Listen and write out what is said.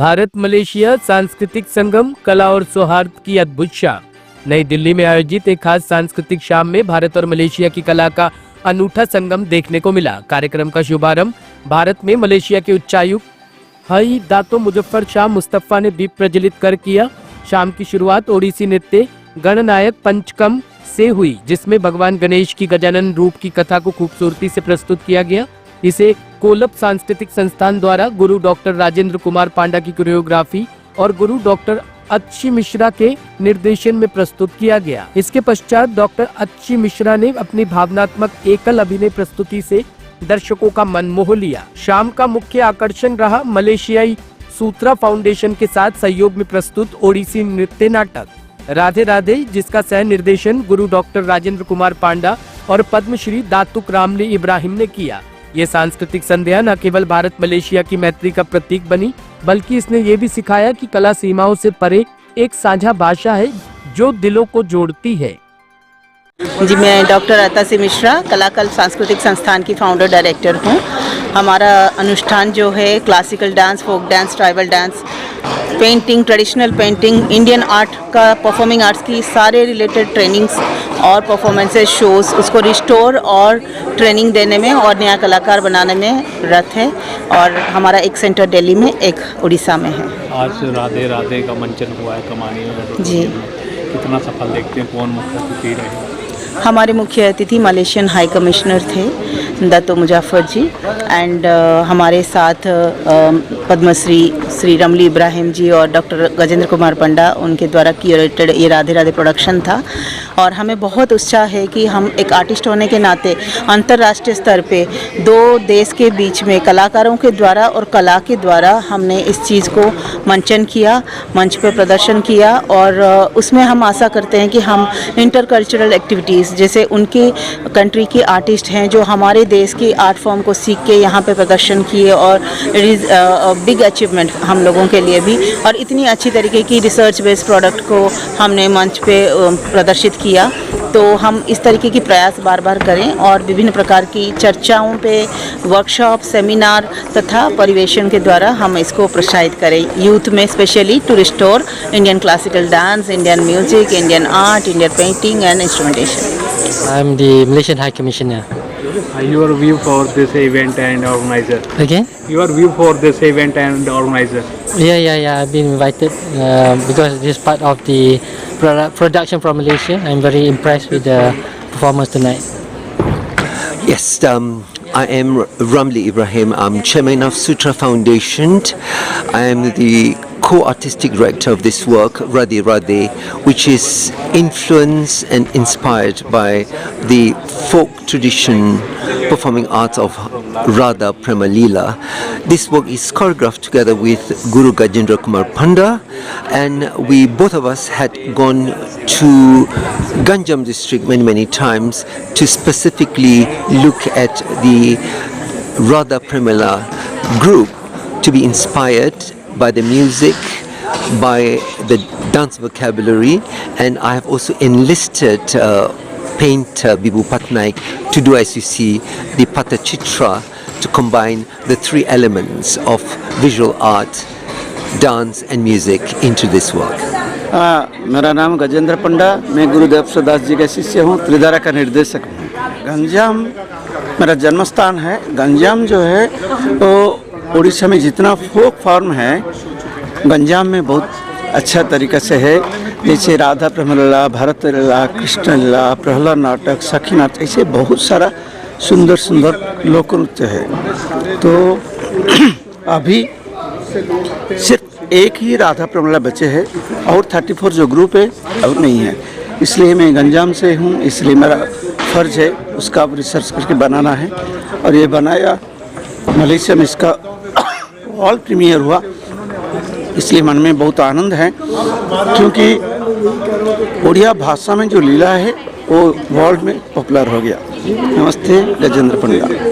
Bharat Malaysia सांस्कृतिक संगम, कला और सौहार्द की अद्भुत शाम। नई दिल्ली में आयोजित एक खास सांस्कृतिक शाम में भारत और मलेशिया की कला का अनूठा संगम देखने को मिला। कार्यक्रम का शुभारंभ भारत में मलेशिया के उच्चायुक्त हई दातो मुजफ्फर शाह मुस्तफा ने दीप प्रज्वलित कर किया। शाम की शुरुआत ओडिसी नृत्य गणनायक पंचकम से हुई, जिसमें भगवान गणेश की गजानन रूप की कथा को खूबसूरती से प्रस्तुत किया गया। इसे कोलप सांस्कृतिक संस्थान द्वारा गुरु डॉक्टर राजेंद्र कुमार पांडा की कोरियोग्राफी और गुरु डॉक्टर अच्छी मिश्रा के निर्देशन में प्रस्तुत किया गया। इसके पश्चात डॉक्टर अच्छी मिश्रा ने अपनी भावनात्मक एकल अभिनय प्रस्तुति से दर्शकों का मन मोह लिया। शाम का मुख्य आकर्षण रहा मलेशियाई सूत्रा फाउंडेशन के साथ सहयोग में प्रस्तुत ओडिसी नृत्य नाटक राधे राधे, जिसका सह निर्देशन गुरु डॉक्टर राजेंद्र कुमार पांडा और पद्मश्री दातुक रामली इब्राहिम ने किया। ये सांस्कृतिक संध्या न केवल भारत मलेशिया की मैत्री का प्रतीक बनी, बल्कि इसने ये भी सिखाया कि कला सीमाओं से परे एक साझा भाषा है जो दिलों को जोड़ती है। जी, मैं डॉक्टर अतासी मिश्रा कलाकल सांस्कृतिक संस्थान की फाउंडर डायरेक्टर हूँ। हमारा अनुष्ठान जो है classical dance, folk dance, tribal dance, painting, traditional painting, Indian art का, परफॉर्मिंग आर्ट्स की सारे रिलेटेड ट्रेनिंग्स और परफॉर्मेंसेस, शोज, उसको रिस्टोर और ट्रेनिंग देने में और नया कलाकार बनाने में रत है। और हमारा एक सेंटर दिल्ली में, एक उड़ीसा में है। आज राधे राधे का मंचन हुआ है कमानी में। जी, कितना सफल देखते हैं? कौन मुख्य अतिथि रहे? हमारे मुख्य अतिथि मलेशियन हाई कमिश्नर थे दातो मुजफ्फर जी, एंड हमारे साथ पद्मश्री श्री रमली इब्राहिम जी और डॉक्टर गजेंद्र कुमार पंडा, उनके द्वारा क्यूरेटेड ये राधे राधे प्रोडक्शन था। और हमें बहुत उत्साह है कि हम एक आर्टिस्ट होने के नाते अंतर्राष्ट्रीय स्तर पे दो देश के बीच में कलाकारों के द्वारा और कला के द्वारा हमने इस चीज़ को मंचन किया, मंच पे प्रदर्शन किया। और उसमें हम आशा करते हैं कि हम इंटरकल्चरल एक्टिविटीज़, जैसे उनके कंट्री के आर्टिस्ट हैं जो हमारे देश की आर्ट फॉर्म को सीख के यहाँ पे प्रदर्शन किए, और इट इज़ बिग अचीवमेंट हम लोगों के लिए भी। और इतनी अच्छी तरीके की रिसर्च बेस्ड प्रोडक्ट को हमने मंच पे प्रदर्शित किया। तो हम इस तरीके की प्रयास बार बार करें और विभिन्न प्रकार की चर्चाओं पे, वर्कशॉप, सेमिनार तथा परिवेशन के द्वारा हम इसको प्रोत्साहित करें यूथ में, specially to restore Indian classical dance, Indian music, Indian art, Indian painting and instrumentation. I am the Malaysian High Commissioner. Your view for this event and organizer? Again? Your view for this event and organizer? Yeah. I've been invited because this is part of the production from Malaysia. I'm very impressed with the performance tonight. Yes, I am Ramli Ibrahim. I'm chairman of Sutra Foundation. I am the co-artistic director of this work, Radhe Radhe, which is influenced and inspired by the folk tradition performing arts of Radha Prema Leela. This work is choreographed together with Guru Gajendra Kumar Panda, and we both of us had gone to Ganjam district many times to specifically look at the Radha Premila group, to be inspired by the music, by the dance vocabulary, and I have also enlisted painter Bibu Patnaik to do, as you see, the Patachitra, to combine the three elements of visual art, dance and music into this work. मेरा नाम गजेंद्र पंडा, मैं गुरुदेव सुदास जी का शिष्य हूँ, त्रिधारा का निर्देशक हूँ। गंजाम मेरा जन्म स्थान है। गंजाम जो है तो उड़ीसा में जितना फोक फॉर्म है, गंजाम में बहुत अच्छा तरीक़ा से है। जैसे राधा प्रेमलीला, भरत लीला, कृष्ण लीला, प्रहलाद नाटक, सखी नाटक, ऐसे बहुत सारा सुंदर सुंदर लोक नृत्य है। तो अभी सिर्फ एक ही राधा प्रेमलीला बचे हैं और 34 जो ग्रुप है और नहीं है। इसलिए मैं गंजाम से हूँ, इसलिए मेरा फ़र्ज है उसका रिसर्च करके बनाना है। और ये बनाया मलेशिया में, इसका ऑल प्रीमियर हुआ, इसलिए मन में बहुत आनंद है, क्योंकि उड़िया भाषा में जो लीला है वो वर्ल्ड में पॉपुलर हो गया। नमस्ते, गजेंद्र पंडा।